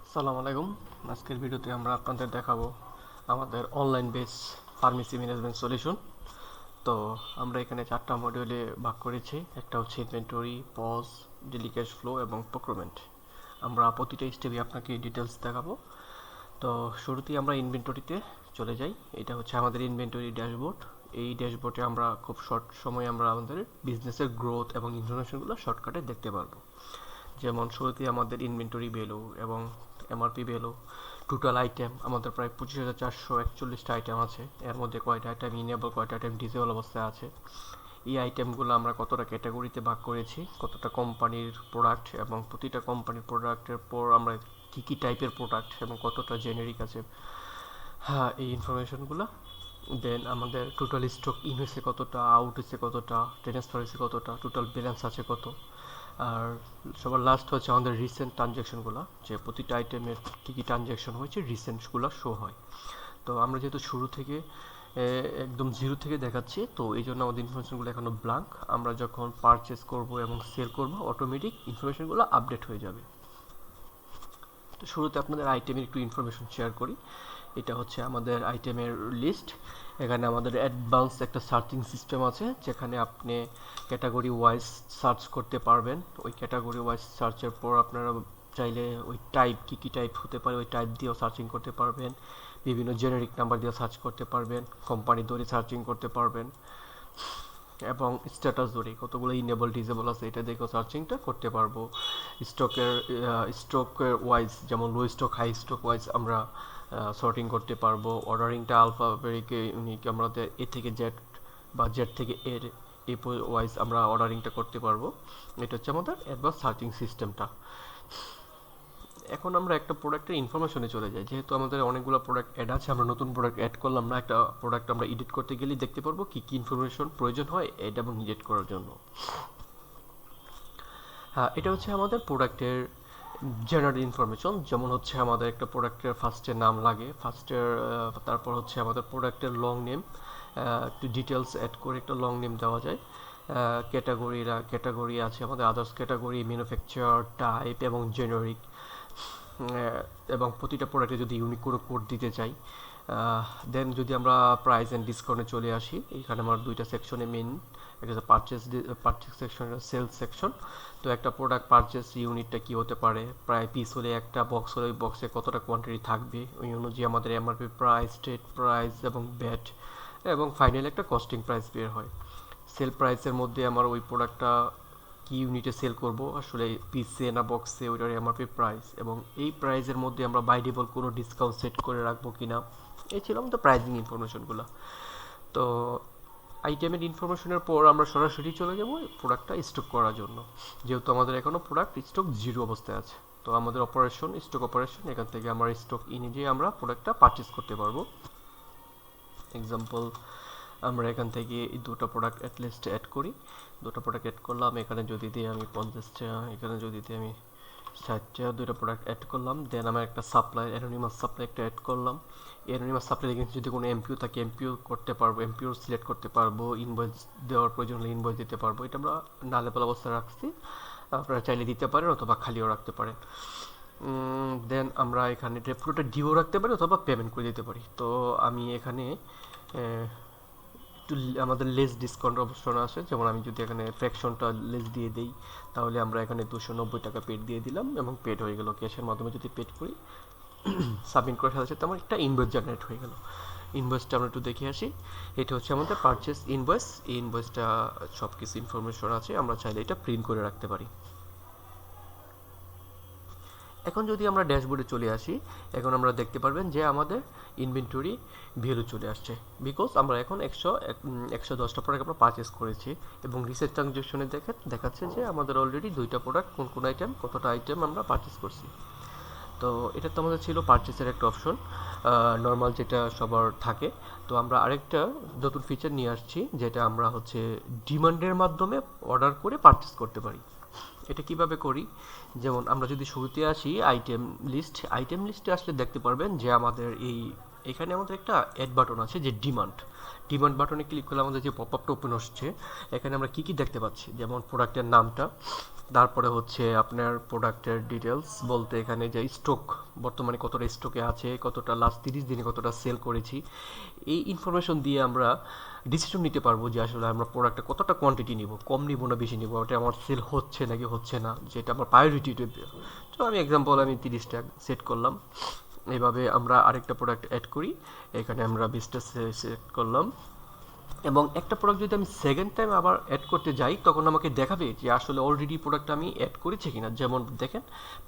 আসসালামু আলাইকুম। আজকের ভিডিওতে আমরা আপনাদের দেখাবো আমাদের online base pharmacy management solution. তো আমরা এখানে 4টা মডিউলে ভাগ করেছি। একটা হচ্ছে inventory, POS, daily cash flow এবং প্রক্রুরমেন্ট। আমরা প্রতিটা স্টেপে আপনাকে ডিটেলস দেখাবো। তো শুরুতেই আমরা ইনভেন্টরিতে চলে যাই। এটা হচ্ছে আমাদের ইনভেন্টরি ড্যাশবোর্ড। এই ড্যাশবোর্ডে আমরা খুব শর্ট সময়ে আমরা আমাদের বিজনেসের গ্রোথ এবং ইনফরমেশনগুলো শর্টকাটে দেখতে পারবো। যেমন শুরুতেই আমাদের ইনভেন্টরি ভ্যালু এবং এমআরপি ভ্যালু, টোটাল আইটেম আমাদের প্রায় 25,441টা আইটেম আছে। এর মধ্যে কয়টা আইটেম ইনেবল, কয়টা আইটেম ডিসেবল অবস্থায় আছে। এই আইটেমগুলো আমরা কতটা ক্যাটাগরিতে ভাগ করেছি, কতটা কোম্পানির প্রোডাক্ট এবং প্রতিটা কোম্পানির প্রোডাক্টের পর আমরা কী কী টাইপের প্রোডাক্ট এবং কতটা জেনেরিক আছে, হ্যাঁ এই ইনফরমেশনগুলো। দেন আমাদের টোটাল স্টক ইন হয়েছে কতটা, আউট হয়েছে কতটা, ট্রান্সফার হয়েছে কতটা, টোটাল ব্যালেন্স আছে কত। আর সবার লাস্ট হচ্ছে আমাদের রিসেন্ট ট্রানজ্যাকশনগুলো, যে প্রতিটা আইটেমের কী কী ট্রানজ্যাকশন হয়েছে রিসেন্টগুলো শো হয়। তো আমরা যেহেতু শুরু থেকে একদম জিরো থেকে দেখাচ্ছি, তো এই জন্য আমাদের ইনফরমেশনগুলো এখনও ব্ল্যাঙ্ক। আমরা যখন পারচেস করব এবং সেল করব অটোমেটিক ইনফরমেশনগুলো আপডেট হয়ে যাবে। তো শুরুতে আপনাদের আইটেমের একটু ইনফরমেশন শেয়ার করি। এটা হচ্ছে আমাদের আইটেমের লিস্ট। এখানে আমাদের অ্যাডভান্স একটা সার্চিং সিস্টেম আছে, যেখানে আপনি ক্যাটাগরি ওয়াইজ সার্চ করতে পারবেন। ওই ক্যাটাগরি ওয়াইজ সার্চের পর আপনারা চাইলে ওই টাইপ কী কী টাইপ হতে পারে ওই টাইপ দিয়েও সার্চিং করতে পারবেন, বিভিন্ন জেনারিক নাম্বার দিয়ে সার্চ করতে পারবেন, কোম্পানি ধরে সার্চিং করতে পারবেন এবং স্ট্যাটাস ধরে কতগুলো ইনেবল ডিসেবল আছে এটা দেখেও সার্চিংটা করতে পারবো। স্টকের ওয়াইজ, যেমন লো স্টক হাই স্টক ওয়াইজ আমরা সর্টিং করতে পারবো। অর্ডারিংটা আলফাবেটিক ইউনিক, আমাদের এ থেকে জেড বা জেড থেকে এর এ ওয়াইজ আমরা অর্ডারিংটা করতে পারবো। এটা হচ্ছে আমাদের অ্যাডভান্স সার্চিং সিস্টেমটা। এখন আমরা একটা প্রোডাক্টের ইনফরমেশনে চলে যাই। যেহেতু আমাদের অনেকগুলো প্রোডাক্ট অ্যাড আছে, আমরা নতুন প্রোডাক্ট অ্যাড করলাম না। একটা প্রোডাক্ট আমরা এডিট করতে গেলেই দেখতে পারবো কী কী ইনফরমেশন প্রয়োজন হয় অ্যাড এবং এডিট করার জন্য। হ্যাঁ, এটা হচ্ছে আমাদের প্রোডাক্টের জেনারেল ইনফরমেশন। যেমন হচ্ছে আমাদের একটা প্রোডাক্টের ফার্স্টের নাম লাগে, তারপর হচ্ছে আমাদের প্রোডাক্টের লং নেম, একটু ডিটেলস অ্যাড করে একটা লং নেম দেওয়া যায়। ক্যাটাগরি আছে আমাদের, আদার্স ক্যাটাগরি, ম্যানুফ্যাকচার, টাইপ এবং জেনারিক। এবং প্রতিটা প্রোডাক্টে যদি ইউনিক করে কোড দিতে চাই। দেন যদি আমরা প্রাইস অ্যান্ড ডিসকাউন্টে চলে আসি, এখানে আমার দুইটা সেকশনে মেন, একটা হচ্ছে পারচেস সেকশন, একটা সেলস সেকশন। তো একটা প্রোডাক্ট পারচেস ইউনিটটা কী হতে পারে, প্রায় পিস হলে একটা, বক্স হলে ওই বক্সে কতটা কোয়ান্টিটি থাকবে, ওই অনুযায়ী আমাদের এমআরপি প্রাইস, স্টেট প্রাইস এবং ব্যাট এবং ফাইনালি একটা কস্টিং প্রাইস বের হয়। সেল প্রাইসের মধ্যে আমার ওই প্রোডাক্টটা কি ইউনিটে সেল করব, আসলে পিসে না বক্সে, ওইটার এমআরপি প্রাইস, এবং এই প্রাইসের মধ্যে আমরা বাই ডিফল্ট কোনো ডিসকাউন্ট সেট করে রাখবো কিনা। এই ছিল আমাদের প্রাইসিং ইনফরমেশনগুলো। তো আইটেমের ইনফরমেশনের পর আমরা সরাসরি চলে যাব প্রোডাক্টটা স্টক করার জন্য, যেহেতু আমাদের এখনও প্রোডাক্ট স্টক জিরো অবস্থায় আছে। তো আমাদের অপারেশন, স্টক অপারেশন, এখান থেকে আমরা স্টক ইনে আমরা প্রোডাক্টটা পারচেস করতে পারবো। এক্সাম্পল, আমরা এখান থেকে এই দুটো প্রোডাক্ট অ্যাটলিস্ট অ্যাড করি। দুটো প্রোডাক্ট অ্যাড করলাম, এখানে যদি দিই আমি 50টা, এখানে যদি দিই আমি 60টা, দুটো প্রোডাক্ট অ্যাড করলাম। দেন আমার একটা সাপ্লাই, অ্যানোনিমাস সাপ্লাই একটা অ্যাড করলাম। অ্যানোনিমাস সাপ্লাই এখানে যদি কোনো এমপিও থাকে এমপিও করতে পারবো, এমপিও সিলেক্ট করতে পারবো, ইনভয়েস দেওয়ার প্রয়োজন হলে ইনভয়েস দিতে পারবো। এটা আমরা নালেবল অবস্থায় রাখছি, আপনারা চাইলে দিতে পারেন অথবা খালিও রাখতে পারেন। দেন আমরা এখানে পুরোটা ডিও রাখতে পারি অথবা পেমেন্ট করে দিতে পারি। তো আমি এখানে একটু আমাদের লেস ডিসকাউন্ট অপশন আছে, যেমন আমি যদি এখানে ফ্র্যাকশনটা লেস দিয়ে দিই, তাহলে আমরা এখানে 290 টাকা পেড দিয়ে দিলাম এবং পেড হয়ে গেল। ক্যাশের মাধ্যমে যদি পেড করি, সাবমিট করার সাথে সাথে আমার একটা ইনভয়েস জেনারেট হয়ে গেল। ইনভয়েসটা আমরা একটু দেখে আসি। এটা হচ্ছে আমাদের পারচেস ইনভয়েস। এই ইনভয়েসটা সব কিছু ইনফরমেশন আছে, আমরা চাইলে এটা প্রিন্ট করে রাখতে পারি। এখন যদি আমরা ড্যাশবোর্ডে চলে আসি, এখন আমরা দেখতে পারবেন যে আমাদের ইনভেন্টরি ভ্যালু চলে আসছে, বিকজ আমরা এখন 110টা প্রোডাক্ট আমরা পারচেস করেছি এবং রিসেন্ট ট্রানজ্যাকশনে দেখাচ্ছে যে আমাদের অলরেডি দুইটা প্রোডাক্ট, কোন কোন আইটেম, কতটা আইটেম আমরা পারচেস করছি। তো এটা তো আমাদের ছিল পারচেসের একটা অপশন, নর্মাল যেটা সবার থাকে। তো আমরা আরেকটা নতুন ফিচার নিয়ে আসছি, যেটা আমরা হচ্ছে ডিমান্ডের মাধ্যমে অর্ডার করে পারচেস করতে পারি। এটা কিভাবে করি, যেমন আমরা যদি শুরুতে আসি আইটেম লিস্টে আসলে দেখতে পারবেন যে আমাদের এই এখানে আমাদের একটা অ্যাড বাটন আছে, যে ডিমান্ড বাটনে ক্লিক করলে আমাদের যে পপআপটা ওপেন হচ্ছে, এখানে আমরা কি কি দেখতে পাচ্ছি, যেমন প্রোডাক্টের নামটা, তারপরে হচ্ছে আপনার প্রোডাক্টের ডিটেলস বলতে এখানে যে স্টক বর্তমানে কতটা স্টকে আছে, কতটা লাস্ট 30 দিনে কতটা সেল করেছি, এই ইনফরমেশন দিয়ে আমরা ডিসিশন নিতে পারবো যে আসলে আমরা প্রোডাক্টে কতটা কোয়ান্টিটি নিব, কম নিব না বেশি নিব, ওটা আমার সেল হচ্ছে নাকি হচ্ছে না, যেটা আমার প্রায়োরিটি দেবে। তো আমি এক্সাম্পল আমি 30টা সেট করলাম। এইভাবে আমরা আরেকটা প্রোডাক্ট অ্যাড করি, এখানে আমরা 20টা সেট করলাম। এবং একটা প্রোডাক্ট যদি আমি সেকেন্ড টাইম আবার অ্যাড করতে যাই, তখন আমাকে দেখাবে যে আসলে অলরেডি প্রোডাক্ট আমি অ্যাড করেছি কিনা। যেমন দেখেন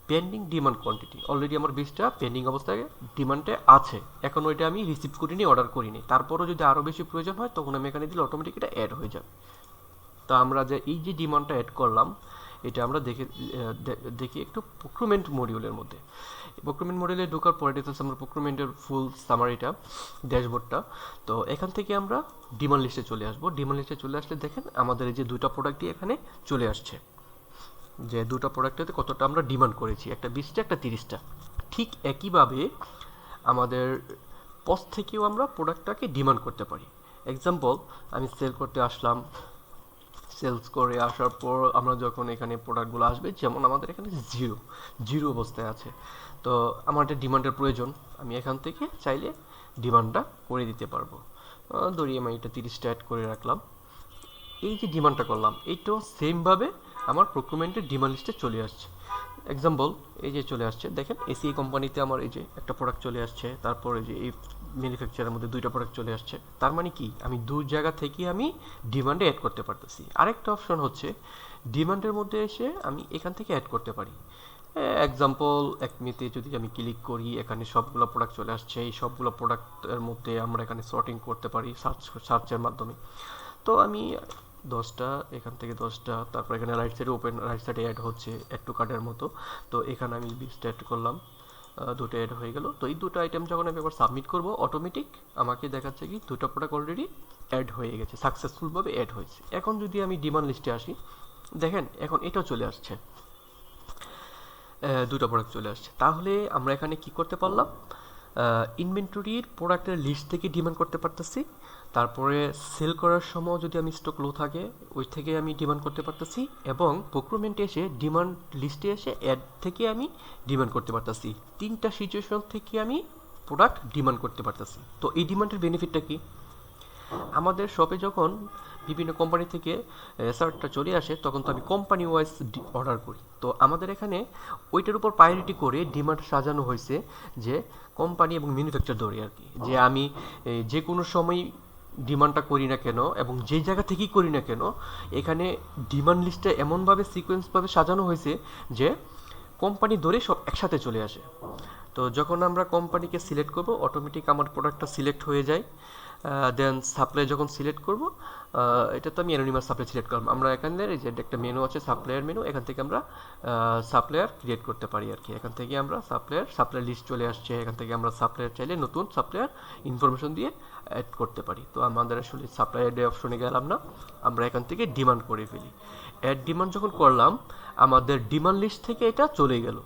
পেন্ডিং ডিমান্ড কোয়ান্টিটি, অলরেডি আমার 20টা পেন্ডিং অবস্থায় ডিমান্ডে আছে, এখন ওইটা আমি রিসিভ করিনি, অর্ডার করিনি। তারপরও যদি আরও বেশি প্রয়োজন হয় তখন আমি এখানে দিলে অটোমেটিক এটা অ্যাড হয়ে যাবে। তো আমরা যে এই যে ডিমান্ডটা অ্যাড করলাম, এটা আমরা দেখি একটু প্রক্রুমেন্ট মডিউলের মধ্যে। প্রক্রুমেন্ট মডিউলে ঢোকার পরে এটা হচ্ছে আমরা প্রক্রুমেন্টের ফুল সামারিটা, ড্যাশবোর্ডটা। তো এখান থেকে আমরা ডিমান্ড লিস্টে চলে আসবো। ডিমান্ড লিস্টে চলে আসলে দেখেন আমাদের এই যে দুটো প্রোডাক্টই এখানে চলে আসছে, যে দুটো প্রোডাক্টেতে কতটা আমরা ডিমান্ড করেছি, একটা 20টা একটা 30টা। ঠিক একইভাবে আমাদের পজ থেকেও আমরা প্রোডাক্টটাকে ডিমান্ড করতে পারি। এক্সাম্পল আমি সেল করতে আসলাম, সেলস করে আসার পর আমরা যখন এখানে প্রোডাক্টগুলো আসবে, যেমন আমাদের এখানে জিরো অবস্থায় আছে, তো আমার একটা ডিমান্ডের প্রয়োজন, আমি এখান থেকে চাইলে ডিমান্ডটা করে দিতে পারবো। ধরি আমি এটা 30টা অ্যাড করে রাখলাম। এই যে ডিমান্ডটা করলাম, এইটাও সেমভাবে আমার প্রক্রুমেন্টের ডিমান্ড লিস্টে চলে আসছে। এক্সাম্পল এই যে চলে আসছে, দেখেন এসিআই কোম্পানিতে আমার এই যে একটা প্রোডাক্ট চলে আসছে, তারপর এই যে এই ম্যানুফ্যাকচারের মধ্যে দুইটা প্রোডাক্ট চলে আসছে। তার মানে কি, আমি দুই জায়গা থেকে আমি ডিমান্ডে অ্যাড করতে পারতেছি। আরেকটা অপশন হচ্ছে ডিমান্ডের মধ্যে এসে আমি এখান থেকে অ্যাড করতে পারি। এক্সাম্পল একমিতে যদি আমি ক্লিক করি, এখানে সবগুলো প্রোডাক্ট চলে আসছে। এই সবগুলো প্রোডাক্টের মধ্যে আমরা এখানে সর্টিং করতে পারি সার্চের মাধ্যমে। তো আমি 10টা, এখান থেকে 10টা, তারপর এখানে রাইট সাইডে অ্যাড হচ্ছে অ্যাড টু কার্টের মতো। তো এখানে আমি 20টা অ্যাড করলাম, দুটো অ্যাড হয়ে গেল। তো এই দুটো আইটেম যখন আমি এবার সাবমিট করব, অটোমেটিক আমাকে দেখাচ্ছে কি দুটো প্রোডাক্ট অলরেডি অ্যাড হয়ে গেছে, সাকসেসফুলভাবে অ্যাড হয়েছে। এখন যদি আমি ডিমান্ড লিস্টে আসি, দেখেন এখন এটাও চলে আসছে, দুটো প্রোডাক্ট চলে আসছে। তাহলে আমরা এখানে কি করতে পারলাম, ইনভেন্টরির প্রোডাক্টের লিস্ট থেকে ডিমান্ড করতে পারতেছি। তারপরে সেল করার সময় যদি আমি স্টক লো থাকে, ওই থেকে আমি ডিমান্ড করতে পারতেছি। এবং প্রক্রুমেন্টে এসে ডিমান্ড লিস্টে এসে অ্যাড থেকে আমি ডিমান্ড করতে পারতেছি। 3টা সিচুয়েশন থেকে আমি প্রোডাক্ট ডিমান্ড করতে পারতেছি। তো এই ডিমান্ডের বেনিফিটটা কি, আমাদের শপে যখন বিভিন্ন কোম্পানি থেকে শার্টটা চলে আসে, তখন তো আমি কোম্পানি ওয়াইজ অর্ডার করি। তো আমাদের এখানে ওইটার উপর প্রায়োরিটি করে ডিমান্ড সাজানো হয়েছে, যে কোম্পানি এবং ম্যানুফ্যাকচার ধরে আর কি, যে আমি যে কোনো সময় ডিমান্ডটা করি না কেন এবং যে জায়গা থেকেই করি না কেন, এখানে ডিমান্ড লিস্টটা এমনভাবে সিকোয়েন্সভাবে সাজানো হয়েছে যে কোম্পানি ধরে সব একসাথে চলে আসে। তো যখন আমরা কোম্পানিকে সিলেক্ট করব, অটোমেটিক আমার প্রোডাক্টটা সিলেক্ট হয়ে যায়। দেন সাপ্লাই যখন সিলেক্ট করব, এটা তো আমি অ্যানোনিমাস সাপ্লাই সিলেক্ট করলাম। আমরা এখানে এই যে একটা মেনু আছে, সাপ্লায়ার মেনু, এখান থেকে আমরা সাপ্লায়ার ক্রিয়েট করতে পারি আর কি। এখান থেকে আমরা সাপ্লায়ার লিস্ট চলে আসছে, এখান থেকে আমরা সাপ্লায়ার চাইলে নতুন সাপ্লায়ার ইনফরমেশন দিয়ে অ্যাড করতে পারি। তো আমাদের আসলে সাপ্লায়ার ডে অপশনে গেলাম না, আমরা এখান থেকে ডিমান্ড করে ফেলি। অ্যাড ডিমান্ড যখন করলাম, আমাদের ডিমান্ড লিস্ট থেকে এটা চলে গেল,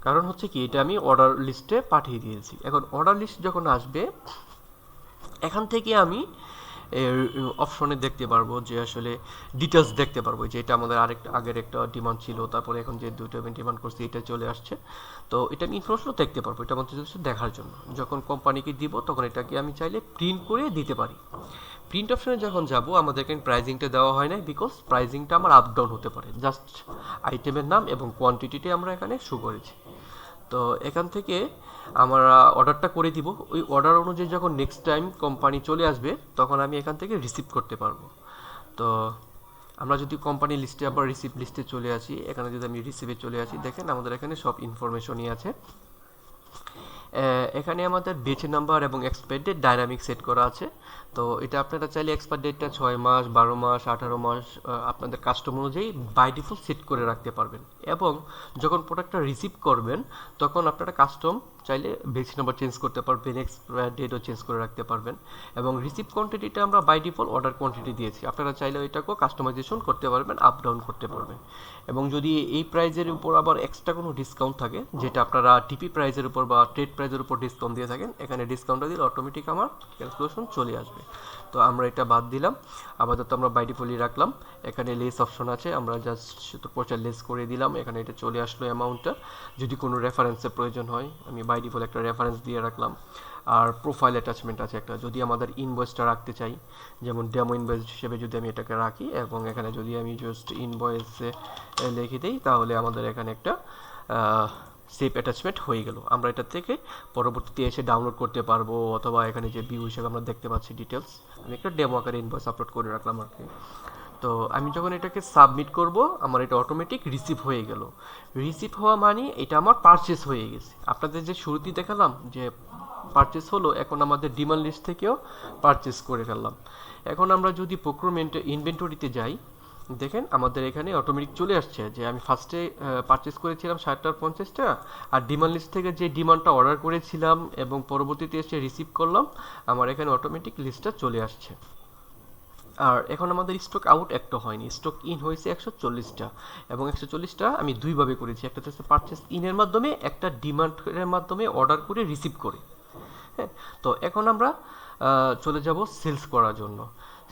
কারণ হচ্ছে কি এটা আমি অর্ডার লিস্টে পাঠিয়ে দিয়েছি। এখন অর্ডার লিস্ট যখন আসবে, এখান থেকে আমি অপশনে দেখতে পারবো যে আসলে ডিটেলস দেখতে পারবো, যে এটা আমাদের আগের একটা ডিমান্ড ছিল, তারপরে এখন যে দুটো আমি ডিমান্ড করছি এটা চলে আসছে। তো এটা আমি ইনফরমেশনও দেখতে পারবো, এটা আমাদের দেখার জন্য। যখন কোম্পানিকে দিব, তখন এটাকে আমি চাইলে প্রিন্ট করে দিতে পারি। প্রিন্ট অপশনে যখন যাব, আমাদের এখানে প্রাইজিংটা দেওয়া হয় না, বিকজ প্রাইজিংটা আমার আপ ডাউন হতে পারে। জাস্ট আইটেমের নাম এবং কোয়ান্টিটিটা আমরা এখানে শো করেছি। তো এখান থেকে আমরা অর্ডারটা করে দিব। ওই অর্ডার অনুযায়ী যখন নেক্সট টাইম কোম্পানি চলে আসবে, তখন আমি এখান থেকে রিসিভ করতে পারবো। তো আমরা যদি কোম্পানি লিস্টে আবার রিসিভ লিস্টে চলে আসি, এখানে যদি আমি রিসিভে চলে আসি, দেখেন আমাদের এখানে সব ইনফরমেশনই আছে। এখানে আমাদের বেচে নাম্বার এবং এক্সপায়ার ডেট ডাইনামিক সেট করা আছে। তো এটা আপনারা চাইলে এক্সপায়ার ডেটটা 6 মাস, 12 মাস, 18 মাস আপনাদের কাস্টম অনুযায়ী বাই ডিফল্ট সেট করে রাখতে পারবেন। এবং যখন প্রোডাক্টটা রিসিভ করবেন, তখন আপনারা কাস্টম চাইলে ভ্যাকসিন নাম্বার চেঞ্জ করতে পারবেন, এক্সপায়ার ডেটও চেঞ্জ করে রাখতে পারবেন। এবং রিসিভ কোয়ান্টিটিটা আমরা বাই ডিফল্ট অর্ডার কোয়ান্টিটি দিয়েছি, আপনারা চাইলে এটাকেও কাস্টমাইজেশন করতে পারবেন, আপ ডাউন করতে পারবেন। এবং যদি এই প্রাইজের উপর আবার এক্সট্রা কোনো ডিসকাউন্ট থাকে, যেটা আপনারা টিপি প্রাইজের উপর বা ট্রেড প্রাইজের উপর ডিসকাউন্ট দিয়ে থাকেন, এখানে ডিসকাউন্টটা দিলে অটোমেটিক আমার ক্যালকুলেশন চলে আসবে। তো আমরা এটা বাদ দিলাম, আপাতত আমরা বাই ডিফল্টই রাখলাম। এখানে লেস অপশন আছে, আমরা জাস্ট শুধু প্রচার লেস করে দিলাম, এখানে এটা চলে আসলো অ্যামাউন্টটা। যদি কোনো রেফারেন্সের প্রয়োজন হয়, আমি বাই ডিফল্ট একটা রেফারেন্স দিয়ে রাখলাম। আর প্রোফাইল অ্যাটাচমেন্ট আছে একটা, যদি আমাদের ইনভয়েসটা রাখতে চাই, যেমন ডেমো ইনভয়েস হিসেবে যদি আমি এটাকে রাখি, এবং এখানে যদি আমি জাস্ট ইনভয়েসে লিখে দিই, তাহলে আমাদের এখানে একটা সেভ অ্যাটাচমেন্ট হয়ে গেল। আমরা এটা থেকে পরবর্তীতে এসে ডাউনলোড করতে পারবো, অথবা এখানে যে ভিউ হিসেবে আমরা দেখতে পাচ্ছি ডিটেলস, আমি একটা ডেমো আকারে ইনভয়েস আপলোড করে রাখলাম আর কি। তো আমি যখন এটাকে সাবমিট করব, আমার এটা অটোমেটিক রিসিভ হয়ে গেল। রিসিভ হওয়া মানে এটা আমার পারচেস হয়ে গেছে। আপনাদের যে শুরুতেই দেখালাম যে পারচেস হলো, এখন আমাদের ডিমান্ড লিস্ট থেকেও পারচেস করে ফেললাম। এখন আমরা যদি প্রক্রুরমেন্ট ইনভেন্টরিতে যাই, দেখেন আমাদের এখানে অটোমেটিক চলে আসছে যে আমি ফার্স্টে পারচেস করেছিলাম 60টার 50টা, আর ডিমান্ড লিস্ট থেকে যে ডিমান্ডটা অর্ডার করেছিলাম এবং পরবর্তীতে এসে রিসিভ করলাম, আমার এখানে অটোমেটিক লিস্টটা চলে আসছে। আর এখন আমাদের স্টক আউট একটা হয়নি, স্টক ইন হয়েছে 140টা, এবং 140টা আমি দুইভাবে করেছি। একটা হচ্ছে পারচেস ইনের মাধ্যমে, একটা ডিমান্ডের মাধ্যমে অর্ডার করে রিসিভ করে। হ্যাঁ, তো এখন আমরা চলে যাব সেলস করার জন্য।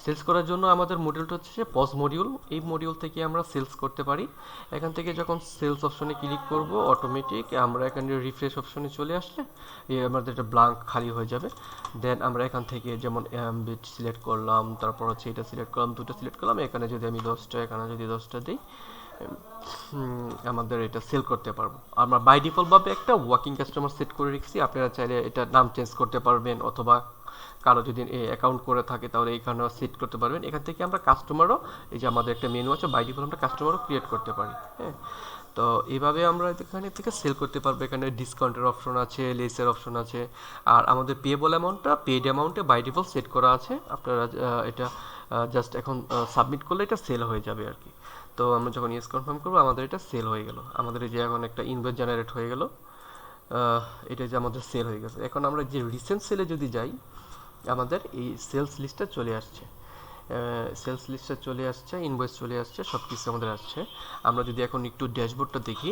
সেলস করার জন্য আমাদের মডিউলটা হচ্ছে যে পজ মডিউল। এই মডিউল থেকে আমরা সেলস করতে পারি। এখান থেকে যখন সেলস অপশনে ক্লিক করব, অটোমেটিক আমরা এখানে রিফ্রেশ অপশনে চলে আসলে আমাদের একটা ব্ল্যাঙ্ক খালি হয়ে যাবে। দেন আমরা এখান থেকে যেমন বিট সিলেক্ট করলাম, তারপর হচ্ছে এটা সিলেক্ট করলাম, দুটো সিলেক্ট করলাম, এখানে যদি আমি 10টা, এখানে যদি 10টা দিই, আমাদের এটা সেল করতে পারবো। আমরা বাই ডিফল্টভাবে একটা ওয়ার্কিং কাস্টমার সেট করে রেখেছি, আপনারা চাইলে এটা নাম চেঞ্জ করতে পারবেন, অথবা কারো যদি অ্যাকাউন্ট করে থাকে তাহলে এইখানেও সেট করতে পারবেন। এখান থেকে আমরা কাস্টমারও, এই যে আমাদের একটা মেনু আছে, বাই ডিফল্ট আমরা কাস্টমারও ক্রিয়েট করতে পারি। হ্যাঁ, তো এইভাবে আমরা এখানে থেকে সেল করতে পারবো। এখানে ডিসকাউন্টের অপশন আছে, লেসের অপশন আছে, আর আমাদের পেয়েবল অ্যামাউন্টটা পেড অ্যামাউন্টে বাই ডিফল্ট সেট করা আছে। আপনারা এটা জাস্ট এখন সাবমিট করলে এটা সেল হয়ে যাবে আর কি। তো আমরা যখন ইয়েস কনফার্ম করবো, আমাদের এটা সেল হয়ে গেল। আমাদের এই যে এখন একটা ইনভয়েস জেনারেট হয়ে গেল, এটা যে আমাদের সেল হয়ে গেছে। এখন আমরা যে রিসেন্ট সেলে যদি যাই, আমাদের এই সেলস লিস্টটা চলে আসছে, সেলস লিস্টটা চলে আসছে, ইনভয়েস চলে আসছে, সব কিছু আমাদের আসছে। আমরা যদি এখন একটু ড্যাশবোর্ডটা দেখি,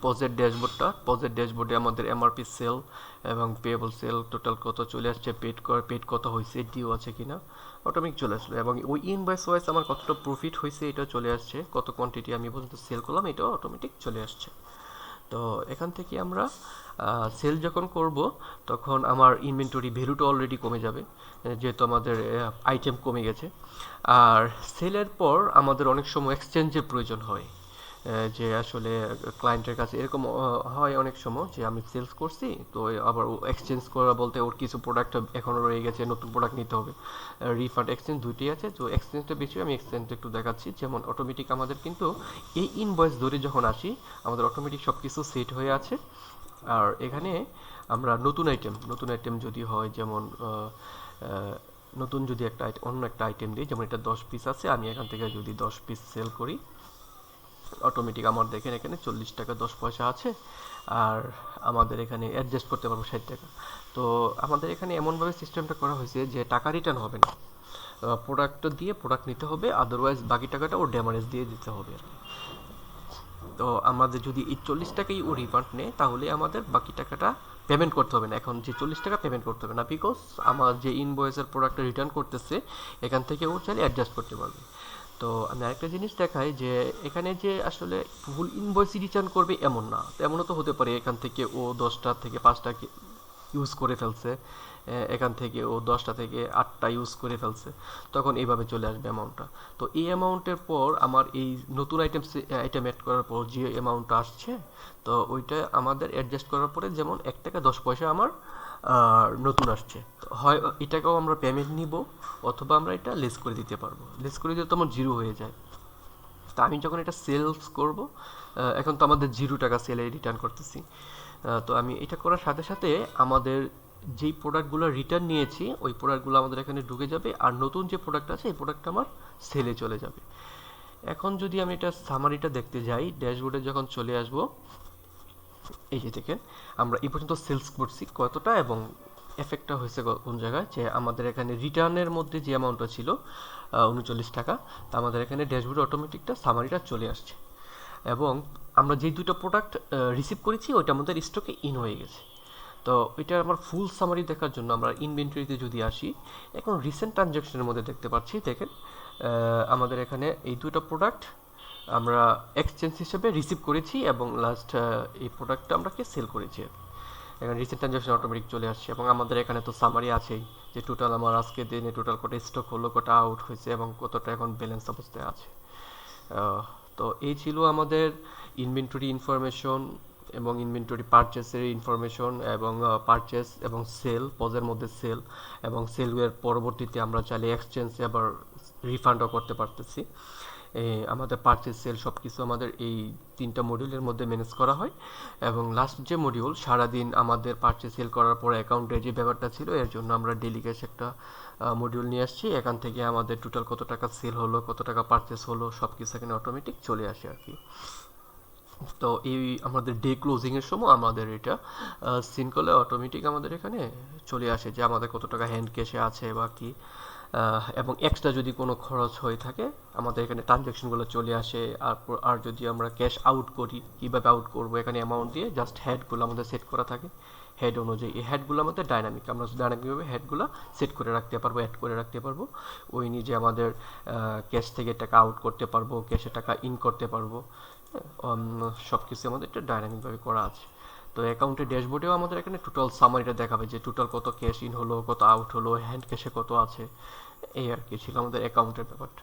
পজের ড্যাশবোর্ডে আমাদের এমআরপি সেল এবং পেয়েবল সেল টোটাল কত চলে আসছে, পেড কত হয়েছে, ডিউ আছে কিনা, অটোমেটিক চলে আসলো। এবং ওই ইনভয়েস ওয়াইজ আমার কতটা প্রফিট হয়েছে এটা চলে আসছে, কত কোয়ান্টিটি আমি পর্যন্ত সেল করলাম এটাও অটোমেটিক চলে আসছে। তো এখান থেকে আমরা সেল যখন করব, তখন আমার ইনভেন্টরি ভ্যালুটা অলরেডি কমে যাবে, যেহেতু আমাদের আইটেম কমে গেছে। আর সেলের পর আমাদের অনেক সময় এক্সচেঞ্জের প্রয়োজন হয়, যে আসলে ক্লায়েন্টের কাছে এরকম হয় অনেক সময় যে আমি সেলস করছি, তো আবার এক্সচেঞ্জ করা বলতে ওর কিছু প্রোডাক্ট এখনও রয়ে গেছে, নতুন প্রোডাক্ট নিতে হবে। রিফান্ড এক্সচেঞ্জ দুইটাই আছে। তো এক্সচেঞ্জটা বেশি, আমি এক্সচেঞ্জটা একটু দেখাচ্ছি। যেমন অটোমেটিক আমাদের কিন্তু এই ইনভয়েস ধরে যখন আসি, আমাদের অটোমেটিক সব কিছু সেট হয়ে আছে। আর এখানে আমরা নতুন আইটেম যদি হয়, যেমন নতুন যদি একটা অন্য একটা আইটেম দিই, যেমন এটা 10 পিস আছে, আমি এখান থেকে যদি 10 পিস সেল করি, অটোমেটিক আমার দেখেন এখানে 40 টাকা 10 পয়সা আছে। আর আমাদের এখানে অ্যাডজাস্ট করতে পারবো 60 টাকা। তো আমাদের এখানে এমনভাবে সিস্টেমটা করা হয়েছে যে টাকা রিটার্ন হবে না, প্রোডাক্টটা দিয়ে প্রোডাক্ট নিতে হবে, আদারওয়াইজ বাকি টাকাটা ওর ড্যামারেজ দিয়ে দিতে হবে আর কি। তো আমাদের যদি এই 40 টাকাই ও রিফান্ড নেয়, তাহলে আমাদের বাকি টাকাটা পেমেন্ট করতে হবে না। এখন যে 40 টাকা পেমেন্ট করতে হবে না, বিকজ আমার যে ইনভয়েসের প্রোডাক্টটা রিটার্ন করতেছে, এখান থেকে ও চাইলে অ্যাডজাস্ট করতে পারবে। তো আমি আরেকটা জিনিস দেখাই, যে এখানে যে আসলে ফুল ইনভয়েসই রিটার্ন করবে এমন না, তেমনও তো হতে পারে এখান থেকে ও 10টা থেকে 5টা ইউজ করে ফেলছে, এখান থেকে ও 10টা থেকে 8টা ইউজ করে ফেলছে, তখন এইভাবে চলে আসবে অ্যামাউন্টটা। তো এই অ্যামাউন্টের পর আমার এই নতুন আইটেম অ্যাড করার পর যে অ্যামাউন্টটা আসছে, তো ওইটা আমাদের অ্যাডজাস্ট করার পরে যেমন 1 টাকা 10 পয়সা আমার নতুন আসছে। তো হয় এটাকেও আমরা পেমেন্ট নিব, অথবা আমরা এটা লেস করে দিতে পারবো। লেস করে দিলে তো আমার জিরো হয়ে যায়। তা আমি যখন এটা সেলস করব, এখন তো আমাদের 0 টাকা সেলে রিটার্ন করতেছি। তো আমি এটা করার সাথে সাথে আমাদের যেই প্রোডাক্টগুলো রিটার্ন নিয়েছি, ওই প্রোডাক্টগুলো আমাদের এখানে ঢুকে যাবে, আর নতুন যে প্রোডাক্ট আছে এই প্রোডাক্টটা আমার সেলে চলে যাবে। এখন যদি আমি এটা সামারিটা দেখতে যাই, ড্যাশবোর্ডে যখন চলে আসব, এই যে দেখেন আমরা এই পর্যন্ত সেলস করছি কতটা এবং এফেক্টটা হয়েছে কোন জায়গায়, যে আমাদের এখানে রিটার্নের মধ্যে যে অ্যামাউন্টটা ছিল 39 টাকা, তা আমাদের এখানে ড্যাশবোর্ডে অটোমেটিকটা সামারিটা চলে আসছে। এবং আমরা যে দুটো প্রোডাক্ট রিসিভ করেছি ওইটা আমাদের স্টকে ইন হয়ে গেছে। তো ওইটার আমার ফুল সামারি দেখার জন্য আমরা ইনভেন্টরিতে যদি আসি, এখন রিসেন্ট ট্রানজ্যাকশনের মধ্যে দেখতে পাচ্ছি, দেখেন আমাদের এখানে এই দুটো প্রোডাক্ট আমরা এক্সচেঞ্জ হিসেবে রিসিভ করেছি এবং লাস্ট এই প্রোডাক্টটা আমরা সেল করেছি। এখানে রিসেন্ট ট্রানজ্যাকশন অটোমেটিক চলে আসছে এবং আমাদের এখানে তো সামারি আছেই, যে টোটাল আমার আজকে দিনে টোটাল কটা স্টক হলো, কটা আউট হয়েছে এবং কতটা এখন ব্যালেন্স অবস্থায় আছে। তো এই ছিল আমাদের ইনভেন্টরি ইনফরমেশন এবং ইনভেন্টরি পারচেসের ইনফরমেশন এবং পারচেস এবং সেল, পজের মধ্যে সেল এবং সেলের পরবর্তীতে আমরা চাইলে এক্সচেঞ্জে আবার রিফান্ডও করতে পারতেছি। আমাদের পারচেস সেল সব কিছু আমাদের এই 3টা মডিউলের মধ্যে ম্যানেজ করা হয়। এবং লাস্ট যে মডিউল, সারাদিন আমাদের পারচেস সেল করার পর অ্যাকাউন্টে যে ব্যাপারটা ছিল, এর জন্য আমরা ডেলি ক্যাশ একটা মডিউল নিয়ে আসছি। এখান থেকে আমাদের টোটাল কত টাকা সেল হলো, কত টাকা পারচেস হলো, সব কিছু এখানে অটোমেটিক চলে আসে আর কি। তো এই আমাদের ডে ক্লোজিংয়ের সময় আমাদের এটা সিন করলে অটোমেটিক আমাদের এখানে চলে আসে যে আমাদের কত টাকা হ্যান্ড ক্যাশে আছে বা কি। এবং এক্সট্রা যদি কোনো খরচ হয়ে থাকে আমাদের এখানে ট্রানজ্যাকশনগুলো চলে আসে। আর যদি আমরা ক্যাশ আউট করি, কীভাবে আউট করবো, এখানে অ্যামাউন্ট দিয়ে জাস্ট হেডগুলো আমাদের সেট করা থাকে। হেড অনুযায়ী এই হেডগুলো আমাদের ডাইনামিক, আমরা ডাইনামিকভাবে হেডগুলো সেট করে রাখতে পারবো, অ্যাড করে রাখতে পারবো। ওই নিজে আমাদের ক্যাশ থেকে টাকা আউট করতে পারবো, ক্যাশে টাকা ইন করতে পারবো। সব কিছু আমাদের এটা ডাইনামিকভাবে করা আছে। তো অ্যাকাউন্টের ড্যাশবোর্ডেও আমাদের এখানে টোটাল সামারিটা দেখাবে যে টোটাল কত ক্যাশ ইন হলো, কত আউট হলো, হ্যান্ড ক্যাশে কত আছে। এই আর কি ছিল আমাদের অ্যাকাউন্টের ব্যাপারটা।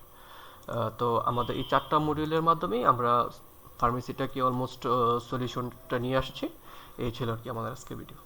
তো আমাদের এই 4টা মডিউলের মাধ্যমেই আমরা ফার্মেসিটাকে অলমোস্ট সলিউশনটা নিয়ে আসছি। এই ছিল আর কি আমাদের আজকের ভিডিও।